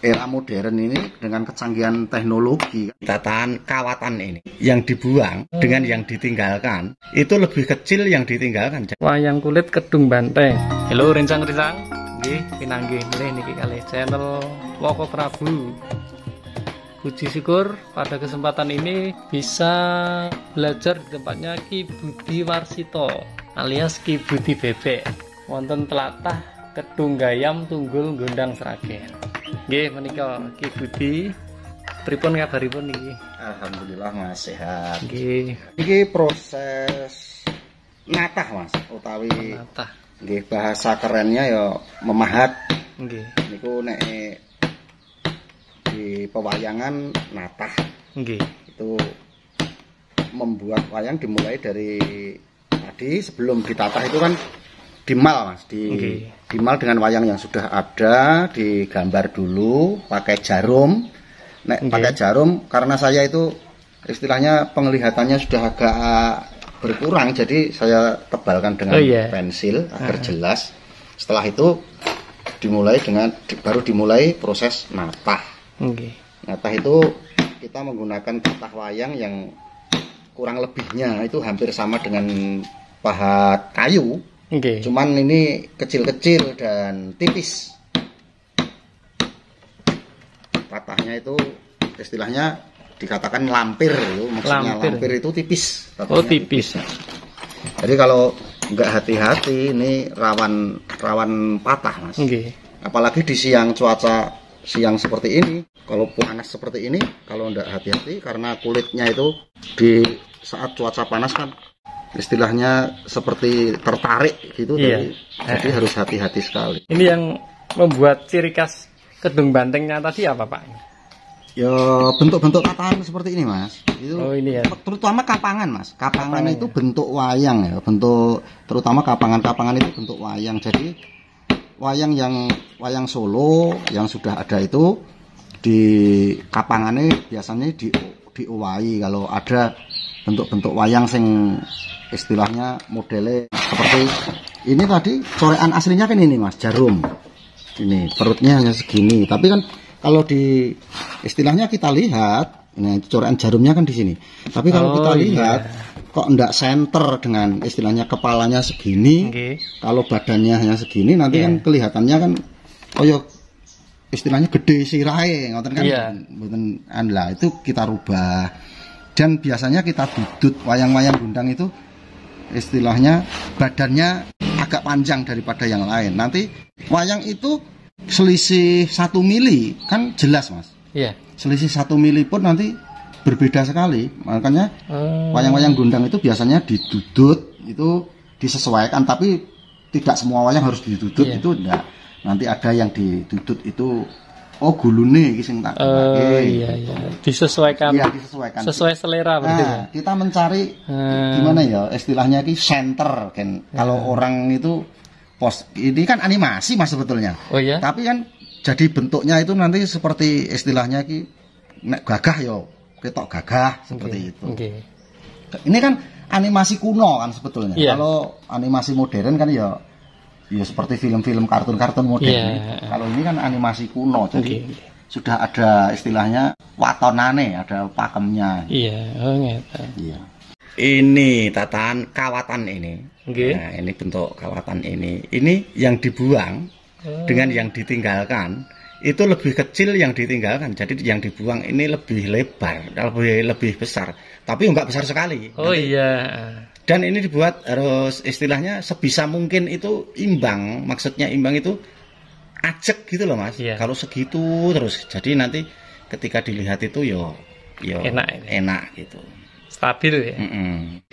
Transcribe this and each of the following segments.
era modern ini dengan kecanggihan teknologi, tatahan kawatan ini yang dibuang dengan yang ditinggalkan itu lebih kecil yang ditinggalkan. Wayang kulit Kedung Banteng. Halo rencang-rencang, nggih pinanggih milih niki kali channel Woko Prabu. Puji syukur pada kesempatan ini bisa belajar di tempatnya Ki Budi Warsito alias Ki Budi Bebek wonten tlatah Kedung Gayam Tunggul Gondang Sragen. Nggih menika Ki Budi, pripun kabaripun niki? Alhamdulillah Mas sehat. Nggih. Iki proses natah Mas, utawi Natah. Nggih bahasa kerennya ya memahat. Nggih. Niku nek di pewayangan natah. Nggih. Itu membuat wayang dimulai dari tadi sebelum ditatah itu kan dimal Mas, dimal dengan wayang yang sudah ada, digambar dulu pakai jarum. Nek pakai jarum karena saya itu istilahnya penglihatannya sudah agak berkurang, jadi saya tebalkan dengan pensil agar jelas. Setelah itu baru dimulai proses natah. Natah itu kita menggunakan tatah wayang yang kurang lebihnya itu hampir sama dengan pahat kayu. Cuman ini kecil-kecil dan tipis. Tatahnya itu istilahnya dikatakan lampir, maksudnya lampir itu tipis. Oh tipis. Jadi kalau nggak hati-hati ini rawan patah Mas. Apalagi di cuaca siang seperti ini, kalau panas seperti ini, kalau nggak hati-hati karena kulitnya itu di saat cuaca panas kan istilahnya seperti tertarik gitu, jadi harus hati-hati sekali. Ini yang membuat ciri khas Kedung Bantengnya tadi apa Pak? Ya bentuk-bentuk tatahan seperti ini Mas. Itu ini ya. Terutama kapangan Mas. Kapangan itu bentuk wayang ya, terutama kapangan itu bentuk wayang. Jadi wayang Solo yang sudah ada itu di kapangannya biasanya diowahi. Kalau ada bentuk-bentuk wayang sing istilahnya modelnya seperti ini tadi, corekan aslinya kan ini Mas, jarum. Ini perutnya hanya segini, tapi kan kalau di istilahnya kita lihat, ini corekan jarumnya kan di sini. Tapi kalau kita lihat kok enggak center dengan istilahnya kepalanya segini, kalau badannya hanya segini, nanti kan kelihatannya kan koyo istilahnya gede sirahe, ngoten kan. Mboten lah, itu kita rubah. Dan biasanya kita dudut wayang-wayang Gondang itu istilahnya badannya agak panjang daripada yang lain. Nanti wayang itu selisih 1 mili kan jelas Mas. Selisih 1 mili pun nanti berbeda sekali. Makanya wayang-wayang Gondang itu biasanya didudut itu disesuaikan, tapi tidak semua wayang harus didudut, itu enggak. Nanti ada yang didudut itu gulune iki sing tak disesuaikan. Iya, disesuaikan. Sesuai selera begitu. Kita mencari gimana ya istilahnya ki center kan. Kalau orang itu ini kan animasi Mas sebetulnya. Tapi kan jadi bentuknya itu nanti seperti istilahnya ki nek gagah yo ketok gagah seperti itu. Ini kan animasi kuno kan sebetulnya. Kalau animasi modern kan ya seperti film-film kartun-kartun modern. Kalau ini kan animasi kuno, jadi sudah ada istilahnya watonane, ada pakemnya. Ini tatahan kawatan ini. Nah, ini bentuk kawatan ini. Ini yang dibuang dengan yang ditinggalkan itu lebih kecil yang ditinggalkan. Jadi yang dibuang ini lebih lebar, lebih besar. Tapi enggak besar sekali. Dan ini dibuat harus istilahnya sebisa mungkin itu imbang. Maksudnya imbang itu ajek gitu loh Mas. Kalau segitu terus, jadi nanti ketika dilihat itu yo enak gitu. Stabil ya.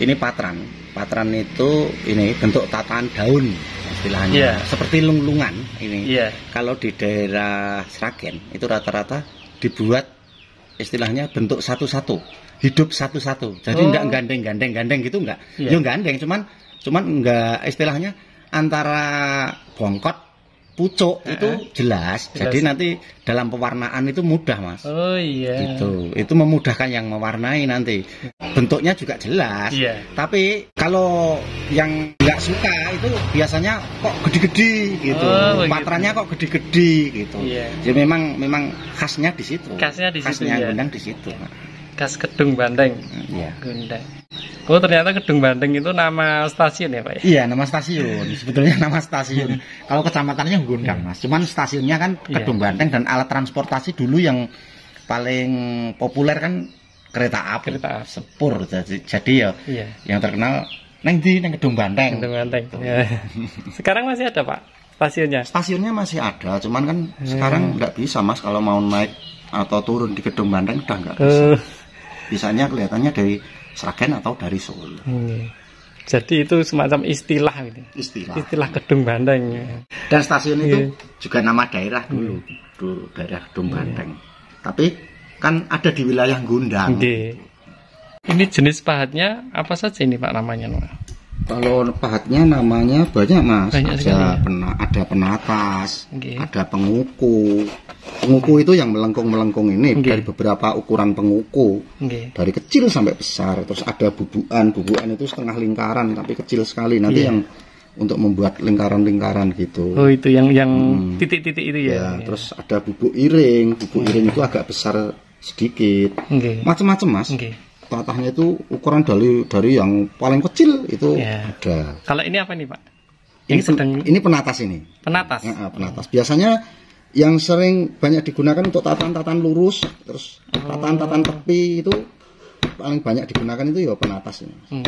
Ini patran. Patran itu ini bentuk tatahan daun istilahnya. Seperti lunglungan ini. Kalau di daerah Sragen itu rata-rata dibuat istilahnya bentuk satu-satu. Hidup satu-satu, jadi enggak gandeng gitu enggak. Yo gandeng, cuman enggak istilahnya antara bongkot pucuk itu jelas. Jadi nanti dalam pewarnaan itu mudah, Mas. Oh iya. Gitu. Itu memudahkan yang mewarnai nanti. Bentuknya juga jelas. Iya. Tapi kalau yang nggak suka itu biasanya kok gede-gede gitu. Patrannya kok gede-gede gitu. Iya. Jadi memang khasnya di situ. Khasnya di situ. Khasnya ya. Gondang di situ. Khas Kedung Banteng. Iya. Gondang. Oh ternyata Kedung Banteng itu nama stasiun ya Pak ya? Iya, nama stasiun. Sebetulnya nama stasiun. Kalau kecamatannya Gondang, Mas. Cuman stasiunnya kan Kedung Banteng, dan alat transportasi dulu yang paling populer kan kereta api. Kereta api. Sepur. Jadi ya yang terkenal neng Kedung Banteng. Kedung Banteng. Ya. Sekarang masih ada Pak stasiunnya? Stasiunnya masih ada, cuman kan sekarang nggak bisa, Mas, kalau mau naik atau turun di Kedung Banteng udah nggak bisa. Bisanya kelihatannya dari Sragen atau dari Solo. Jadi itu semacam istilah gitu. Istilah Kedung Banteng. Dan stasiun itu juga nama daerah dulu, daerah Kedung Banteng. Tapi kan ada di wilayah Gondang. Ini jenis pahatnya apa saja ini Pak namanya? Kalau pahatnya namanya banyak, Mas. Banyak ada penatas, ada penguku. Penguku itu yang melengkung-melengkung ini dari beberapa ukuran penguku. Dari kecil sampai besar. Terus ada bubukan. Bubukan itu setengah lingkaran tapi kecil sekali. Nanti yang untuk membuat lingkaran-lingkaran gitu. Oh, itu yang titik-titik itu ya. Terus ada bubuk iring. Bubuk iring itu agak besar sedikit. Macam-macam, Mas. Tatahnya itu ukuran dari yang paling kecil itu ada. Kalau ini apa nih Pak? Ini penatas ini. Penatas. Penatas. Biasanya yang sering banyak digunakan untuk tatan-tatan lurus, terus tatan-tatan tepi itu paling banyak digunakan itu ya penatas ini.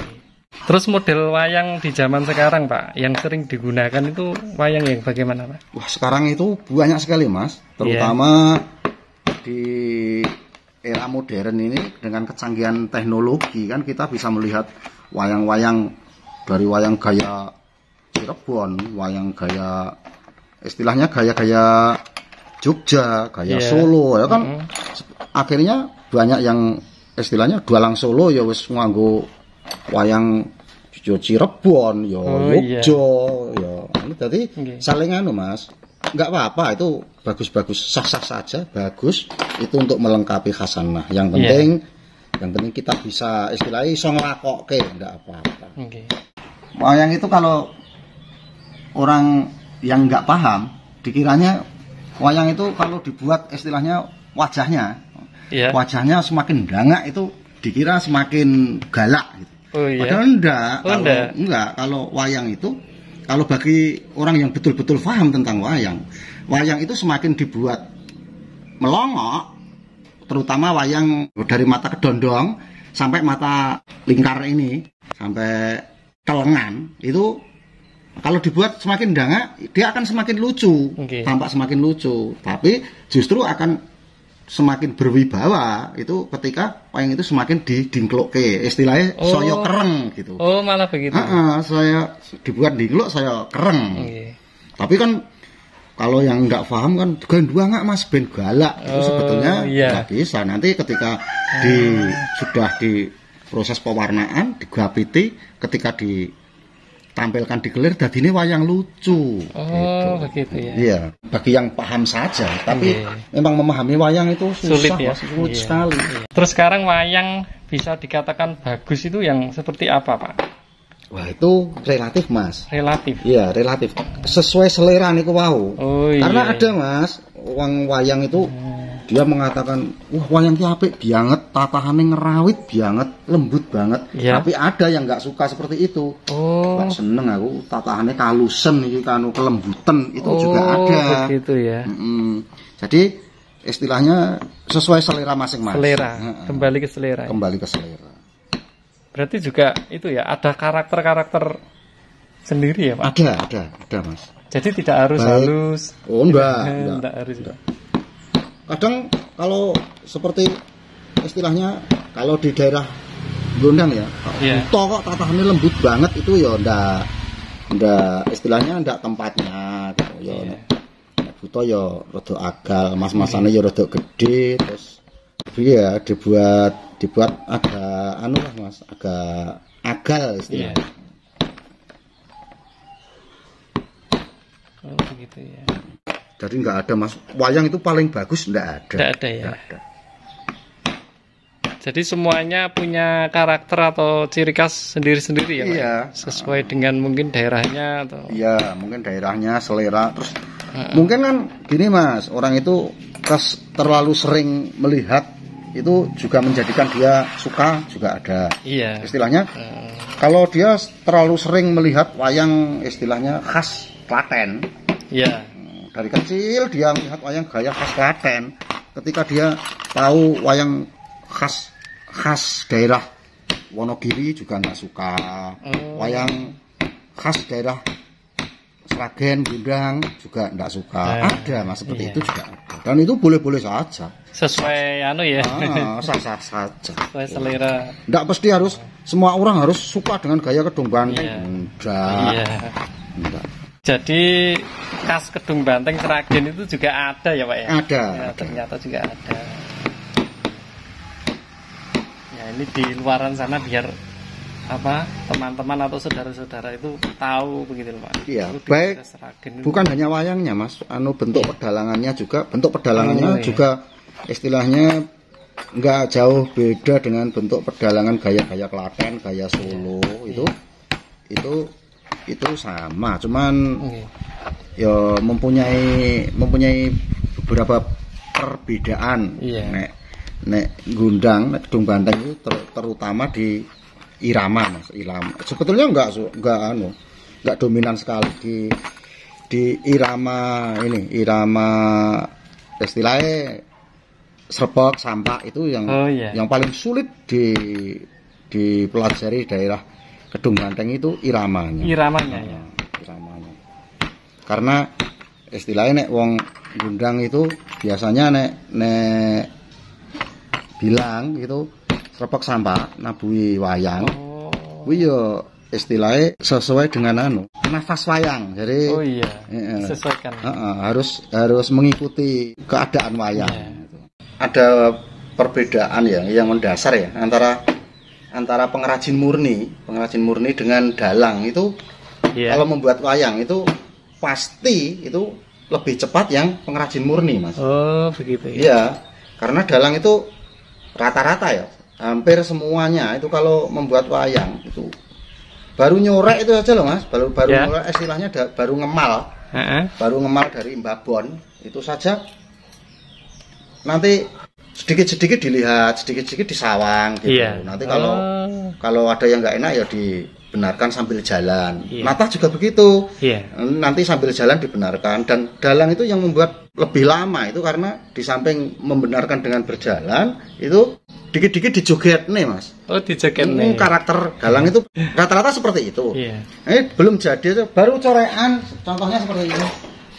Terus model wayang di zaman sekarang Pak, yang sering digunakan itu wayang yang bagaimana Pak? Wah, sekarang itu banyak sekali, Mas. Terutama di era modern ini dengan kecanggihan teknologi kan kita bisa melihat wayang-wayang dari wayang gaya Cirebon, wayang gaya istilahnya gaya-gaya Jogja, gaya Solo ya kan. Akhirnya banyak yang istilahnya dalang Solo ya wis nganggo wayang Cirebon ya Jogja ya. Jadi saling anu, Mas. Enggak apa-apa, itu bagus-bagus, sah-sah saja, bagus. Itu untuk melengkapi khasanah. Yang penting kita bisa istilahnya iso nglakokke, enggak apa-apa. Wayang itu kalau orang yang enggak paham, dikiranya wayang itu kalau dibuat istilahnya wajahnya semakin dangak itu dikira semakin galak gitu. Padahal enggak, kalau wayang itu kalau bagi orang yang betul-betul paham tentang wayang itu semakin dibuat melongok, terutama wayang dari mata kedondong sampai mata lingkar ini, sampai ke lengan, itu kalau dibuat semakin dangak, dia akan semakin lucu, tampak semakin lucu, tapi justru akan semakin berwibawa itu ketika wayang itu semakin didingklokke, istilahnya saya kereng gitu. Oh, malah begitu. Saya dibuat dingklok, saya kereng. Tapi kan kalau yang nggak paham kan gandua nggak, Mas, ben galak itu sebetulnya nggak bisa. Nanti ketika sudah di proses pewarnaan, digapiti, ketika ditampilkan di kelir, dadine wayang lucu. Oh, gitu. Begitu ya. Iya, bagi yang paham saja. Tapi memang memahami wayang itu susah, sulit sekali. Terus sekarang wayang bisa dikatakan bagus itu yang seperti apa, Pak? Wah, itu relatif, Mas. Relatif. Iya, relatif. Sesuai selera niku wau. Karena ada, Mas, wayang itu dia mengatakan, wah wayang ki apik banget, tatahane ngerawit banget, lembut banget. Tapi ada yang nggak suka seperti itu. Nggak seneng aku, tatahane kalusen iki kanu kelembutan, itu juga ada. Begitu ya. Jadi istilahnya sesuai selera masing-masing. Selera. Kembali ke selera. Kembali ke selera. Berarti juga itu ya, ada karakter-karakter sendiri ya, Pak? Ada, Mas. Jadi tidak harus halus. Oh, enggak harus. Enggak. Kadang kalau seperti istilahnya kalau di daerah Gondang ya, kok tatahane lembut banget itu ya ndak istilahnya ndak tempatnya gitu ya. Buto ya rada agal, mas-masane ya rada gede, terus ya dibuat agak anu lah, Mas, agak agal istilahnya. Oh begitu ya. Jadi nggak ada mas, wayang itu paling bagus nggak ada. Nggak ada ya. Nggak ada. Jadi semuanya punya karakter atau ciri khas sendiri-sendiri ya Pak? Iya. Sesuai dengan mungkin daerahnya atau? Iya, mungkin daerahnya, selera. Terus mungkin kan gini mas, orang itu terlalu sering melihat itu juga menjadikan dia suka juga ada. Iya. Istilahnya kalau dia terlalu sering melihat wayang istilahnya khas Klaten. Iya. Dari kecil dia melihat wayang gaya khas Klaten. Ketika dia tahu wayang khas daerah Wonogiri juga nggak suka. Wayang khas daerah Sragen, Gundang juga nggak suka. Ada mas seperti itu juga. Dan itu boleh-boleh saja. Sesuai anu ya. Sah-sah saja. Sesuai selera. Nggak pasti harus semua orang harus suka dengan gaya Kedung Banteng. Iya. Enggak. Jadi khas Kedung Banteng Sragen itu juga ada ya Pak ya? Ada. Ya, ternyata juga ada. Ya ini di luaran sana biar apa teman-teman atau saudara-saudara itu tahu begitu Pak. Iya. Itu Baik. Sragen Bukan hanya wayangnya mas, bentuk pedalangannya juga istilahnya nggak jauh beda dengan bentuk pedalangan gaya-gaya Klaten, gaya Solo itu sama, cuman ya mempunyai beberapa perbedaan. Nek Gundang, nek Kedung Banteng itu terutama di irama mas, sebetulnya nggak dominan sekali di irama istilahnya serbok sampak itu yang paling sulit dipelajari daerah Kedung Banteng itu iramanya ya. Iramanya. Karena istilahnya nek wong Gundang itu biasanya nek bilang gitu serbok sampak nabuhi wayang. Yo istilahnya sesuai dengan nafas wayang. Jadi sesuaikan. Harus mengikuti keadaan wayang. Ada perbedaan ya yang mendasar ya antara pengrajin murni dengan dalang itu. Kalau membuat wayang itu pasti itu lebih cepat yang pengrajin murni mas. Oh begitu ya. Iya, karena dalang itu rata-rata ya hampir semuanya itu kalau membuat wayang itu baru nyorek itu aja loh mas, baru nyorek istilahnya baru ngemal dari imbabon itu saja nanti sedikit-sedikit dilihat, sedikit-sedikit disawang gitu. Nanti kalau ada yang nggak enak ya dibenarkan sambil jalan. Natah juga begitu. Nanti sambil jalan dibenarkan. Dan dalang itu yang membuat lebih lama itu karena di samping membenarkan dengan berjalan itu dikit-dikit dijoget nih mas. Oh dijoget nih. Karakter dalang itu rata-rata seperti itu. Belum jadi baru corekan, contohnya seperti ini.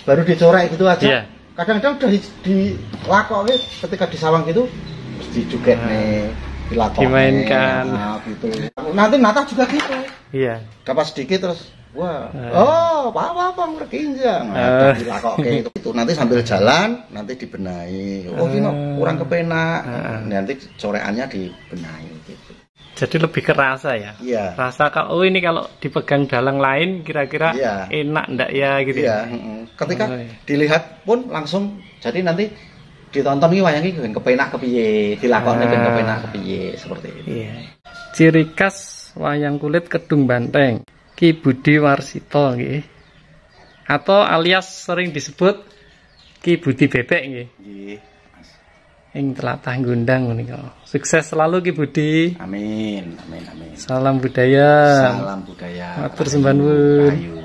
Baru dicorek gitu aja. Kadang-kadang udah dilakokin ketika disawang gitu terus dijoget nih, dilakokin, dimainkan gitu. Nanti natah juga gitu. Dapat sedikit terus apa berkinjang. Dilakokin itu nanti sambil jalan nanti dibenahi. Ini kurang kepenak. Nanti corekannya dibenahi gitu. Jadi lebih kerasa ya. Rasa kalau ini kalau dipegang dalang lain kira-kira enak ndak ya gitu. Ketika dilihat pun langsung jadi nanti ditonton iki wayang iki kepenak kepiye, dilakoni kepenak kepiye seperti itu. Ciri khas wayang kulit Kedung Banteng Ki Budi Warsito nggih. Atau alias sering disebut Ki Budi Bebek nggih. Ing tlatah Gundang menika. Sukses selalu Ki Budi. Amin. Salam budaya. Salam budaya. Matur sembah nuwun.